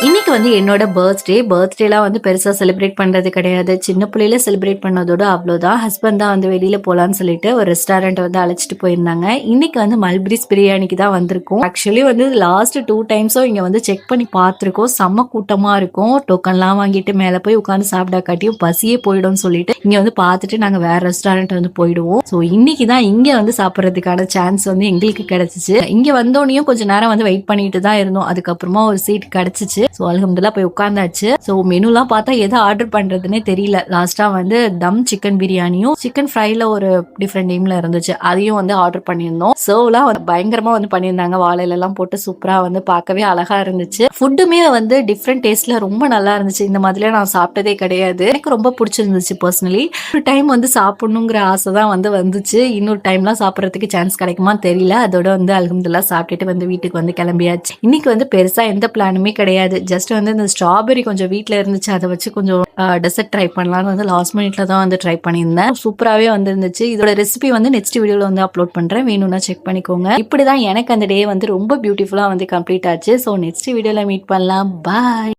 இன்னைக்கு வந்து என்னோட பர்த்டேலாம் வந்து பெருசா செலிப்ரேட் பண்றது கிடையாது. சின்ன புள்ளையில செலிப்ரேட் பண்ணதோட அவ்வளோதான். ஹஸ்பண்ட் தான் வந்து வெளியில போலான்னு சொல்லிட்டு ஒரு ரெஸ்டாரண்ட் வந்து அழைச்சிட்டு போயிருந்தாங்க. இன்னைக்கு வந்து மல்பிரிஸ் பிரியாணிக்கு தான் வந்திருக்கோம். ஆக்சுவலி வந்து லாஸ்ட் 2 டைம்ஸும் இங்க வந்து செக் பண்ணி பார்த்துருக்கோம். செம்ம கூட்டமா இருக்கும். டோக்கன்லாம் வாங்கிட்டு மேல போய் உட்காந்து சாப்பிடாக்காட்டியும் பசியே போயிடும்னு சொல்லிட்டு இங்க வந்து பார்த்துட்டு நாங்க வேற ரெஸ்டாரண்ட் வந்து போயிடுவோம். ஸோ இன்னைக்கு தான் இங்க வந்து சாப்பிட்றதுக்கான சான்ஸ் வந்து எங்களுக்கு கிடைச்சிச்சு. இங்க வந்தோடனையும் கொஞ்சம் நேரம் வந்து வெயிட் பண்ணிட்டு தான் இருந்தோம். அதுக்கப்புறமா ஒரு சீட் கிடைச்சிச்சு. ஸோ அல்ஹம்துலில்லாஹ் போய் உட்காந்தாச்சு. ஸோ மெனுலாம் பார்த்தா எதை ஆர்டர் பண்றதுன்னே தெரியல. லாஸ்டா வந்து தம் சிக்கன் பிரியாணியும் சிக்கன் ஃப்ரைல ஒரு டிஃப்ரெண்ட் நேம்ல இருந்துச்சு. அதையும் வந்து ஆர்டர் பண்ணியிருந்தோம். சர்வ்லாம் வந்து பயங்கரமா வந்து பண்ணியிருந்தாங்க. வாழையில எல்லாம் போட்டு சூப்பரா வந்து பார்க்கவே அழகா இருந்துச்சு. ஃபுட்டுமே வந்து டிஃப்ரெண்ட் டேஸ்ட்ல ரொம்ப நல்லா இருந்துச்சு. இந்த மாதிரிலாம் நான் சாப்பிட்டதே கிடையாது. எனக்கு ரொம்ப பிடிச்சிருந்துச்சு பர்சனலி. ஒரு டைம் வந்து சாப்பிடணுங்கிற ஆசை தான் வந்து வந்துச்சு. இன்னொரு டைம்லாம் சாப்பிட்றதுக்கு சான்ஸ் கிடைக்குமான்னு தெரியல. அதோட வந்து அல்ஹம்துலில்லாஹ் சாப்பிட்டுட்டு வந்து வீட்டுக்கு வந்து கிளம்பியாச்சு. இன்னைக்கு வந்து பெருசா எந்த பிளானுமே கிடையாது. ஜஸ்ட் வந்து இந்த ஸ்ட்ராபெரி கொஞ்சம் வீட்ல இருந்துச்சு. அதை வச்சு கொஞ்சம் டெசர்ட் ட்ரை பண்ணலாம்னு வந்து லாஸ்ட் மினிட்ல தான் வந்து ட்ரை பண்ணியிருந்தேன். சூப்பராகவே வந்துருந்துச்சு. இதோட ரெசிபி வந்து நெக்ஸ்ட் வீடியோல வந்து அப்லோட் பண்றேன். வேணும்னா செக் பண்ணிக்கோங்க. இப்படிதான் எனக்கு அந்த டே வந்து ரொம்ப பியூட்டிஃபுல்லா வந்து கம்ப்ளீட் ஆச்சு. ஸோ நெக்ஸ்ட் வீடியோல மீட் பண்ணலாம். பாய்.